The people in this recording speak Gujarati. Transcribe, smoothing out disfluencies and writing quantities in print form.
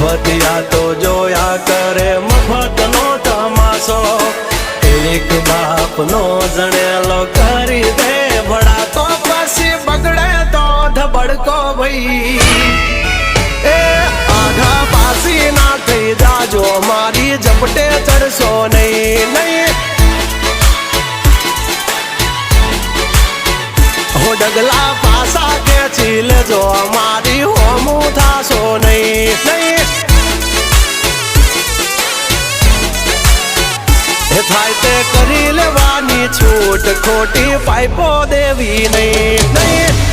મફતિયા તો જોયા કરે મફતનો તમાશો એક બાપનો જણેલો કરી દે ભડા તો પછી બગડે તો ધબડકો ભાઈ એ આઘા પાસી ના થઈ જાજો મારી ઝપટે ચડશો નહીં નહીં હો ડગલા પાસા ખેંચી લેજો મારી હોમું થાશો નહીં નહીં થાય તે કરી લેવાની છૂટ ખોટી પાઇપો દેવી નહીં નહીં